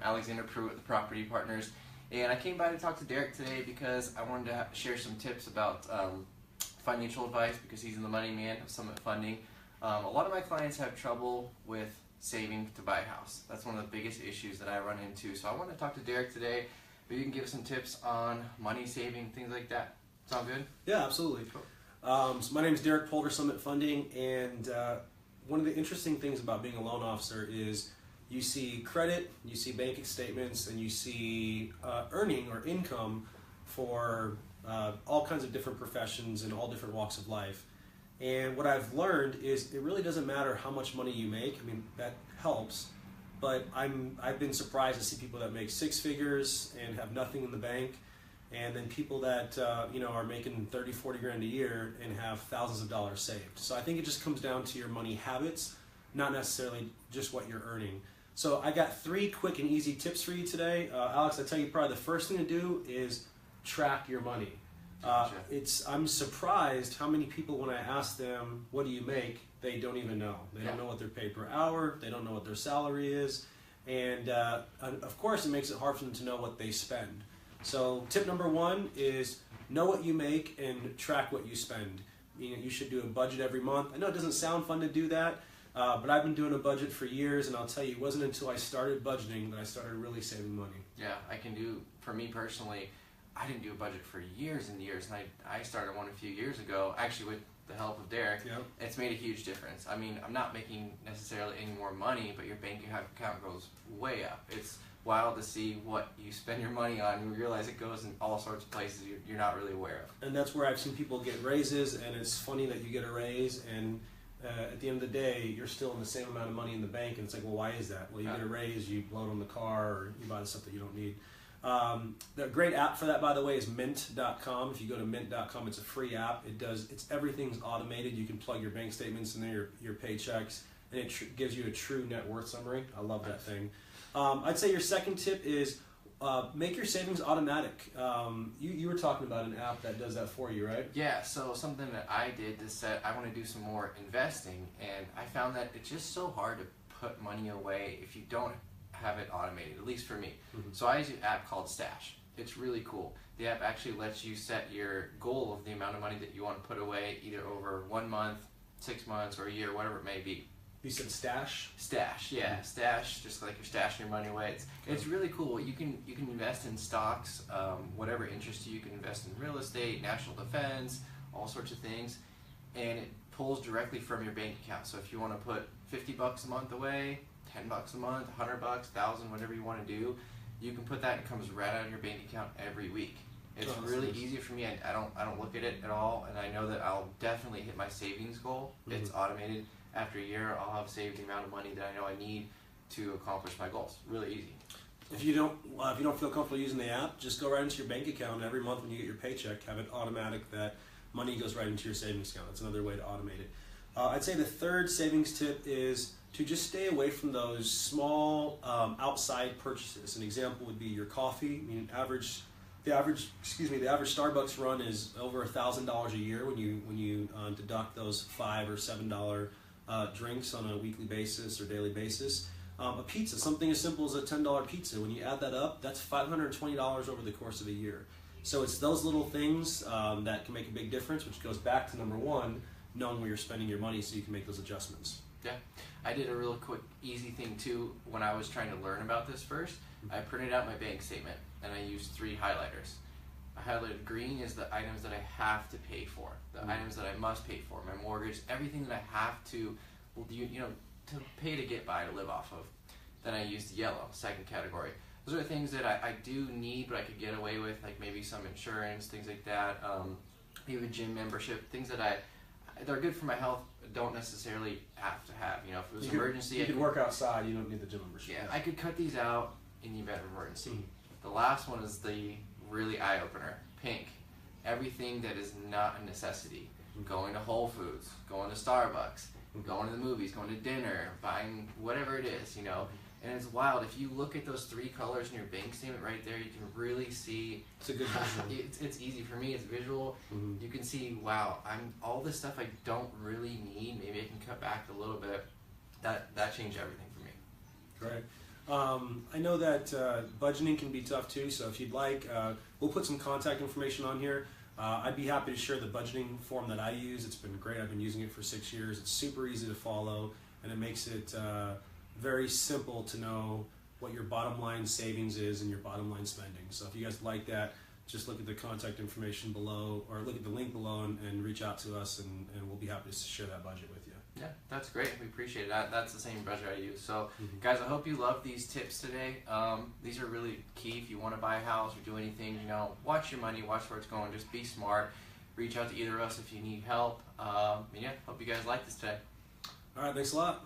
Alexander Prewitt with the Property Partners, and I came by to talk to Derrick today because I wanted to share some tips about financial advice, because he's in the money man of Summit Funding. A lot of my clients have trouble with saving to buy a house. That's one of the biggest issues that I run into. So I want to talk to Derrick today. Maybe you can give us some tips on money saving, things like that. Sound good? Yeah, absolutely. So my name is Derrick, Polder, Summit Funding, and one of the interesting things about being a loan officer is you see credit, you see bank statements, and you see earning or income for all kinds of different professions and all different walks of life. And what I've learned is it really doesn't matter how much money you make. I mean, that helps, but I've been surprised to see people that make six figures and have nothing in the bank, and then people that are making 30, 40 grand a year and have thousands of dollars saved. So I think it just comes down to your money habits, not necessarily just what you're earning. So I got 3 quick and easy tips for you today. Alex, I tell you, probably the first thing to do is track your money. I'm surprised how many people, when I ask them, what do you make, they don't even know. They don't know what they're paid per hour, they don't know what their salary is, and of course it makes it hard for them to know what they spend. So tip number 1 is know what you make and track what you spend. You should do a budget every month. I know it doesn't sound fun to do that, but I've been doing a budget for years, and I'll tell you, it wasn't until I started budgeting that I started really saving money. Yeah, I can do, for me personally, I didn't do a budget for years and years, and I started one a few years ago, actually with the help of Derrick. Yep. It's made a huge difference. I mean, I'm not making necessarily any more money, but your bank account goes way up. It's wild to see what you spend your money on, and you realize it goes in all sorts of places you're not really aware of. And that's where I've seen people get raises, and it's funny that you get a raise, and at the end of the day, you're still in the same amount of money in the bank, and it's like, well, why is that? Well, you get a raise, you blow it on the car, or you buy the stuff that you don't need. The great app for that, by the way, is mint.com. If you go to mint.com, it's a free app. Everything's automated. You can plug your bank statements in there, your paychecks, and it gives you a true net worth summary. I love that thing. I'd say your second tip is make your savings automatic. You were talking about an app that does that for you, right? Yeah, so something that I did to set, I want to do some more investing, and I found that it's just so hard to put money away if you don't have it automated, at least for me. Mm-hmm. So I use an app called Stash. It's really cool. The app actually lets you set your goal of the amount of money that you want to put away, either over 1 month, 6 months, or a year, whatever it may be. You said Stash? Stash, yeah. Mm-hmm. Stash, just like you're stashing your money away. It's really cool. You can invest in stocks, whatever interests you. You can invest in real estate, national defense, all sorts of things, and it pulls directly from your bank account. So if you want to put $50 a month away, $10 a month, $100, $1,000, whatever you want to do, you can put that, and it comes right out of your bank account every week. It's really easy for me. I don't look at it at all, and I know that I'll definitely hit my savings goal. Mm-hmm. It's automated. After a year, I'll have saved the amount of money that I know I need to accomplish my goals. Really easy. If you don't feel comfortable using the app, just go right into your bank account, and every month when you get your paycheck, have it automatic that money goes right into your savings account. That's another way to automate it. I'd say the third savings tip is to just stay away from those small outside purchases. An example would be your coffee. I mean, the average Starbucks run is over $1,000 a year when you deduct those $5 or $7 drinks on a weekly basis or daily basis. A pizza, something as simple as a $10 pizza, when you add that up, that's $520 over the course of a year. So it's those little things that can make a big difference, which goes back to number 1, knowing where you're spending your money so you can make those adjustments. Yeah, I did a real quick, easy thing too. When I was trying to learn about this first, I printed out my bank statement and I used 3 highlighters. I highlighted green is the items that I have to pay for, the items that I must pay for, my mortgage, everything that I have to, to pay to get by, to live off of. Then I used yellow, second category. Those are things that I do need, but I could get away with, like maybe some insurance, things like that, even gym membership, things that they're good for my health, don't necessarily have to have. If it was an emergency, you could work outside. You don't need the gym membership. Yeah, I could cut these out in the event of emergency. The last one is the really eye opener. Pink. Everything that is not a necessity. Going to Whole Foods, going to Starbucks, going to the movies, going to dinner, buying whatever it is. And it's wild. If you look at those 3 colors in your bank statement right there, you can really see. It's a good visual. It's easy for me. It's visual. Mm-hmm. You can see, wow, all this stuff I don't really need. Maybe I can cut back a little bit. That changed everything for me. Great. I know that budgeting can be tough too, so if you'd like, we'll put some contact information on here. I'd be happy to share the budgeting form that I use. It's been great. I've been using it for 6 years. It's super easy to follow, and it makes it very simple to know what your bottom line savings is and your bottom line spending. So if you guys like that, just look at the contact information below, or look at the link below and reach out to us, and we'll be happy to share that budget with you. Yeah, that's great. We appreciate it. That's the same budget I use. So, guys, I hope you love these tips today. These are really key if you want to buy a house or do anything. You know, watch your money, watch where it's going. Just be smart. Reach out to either of us if you need help. And yeah, hope you guys like this today. All right, thanks a lot.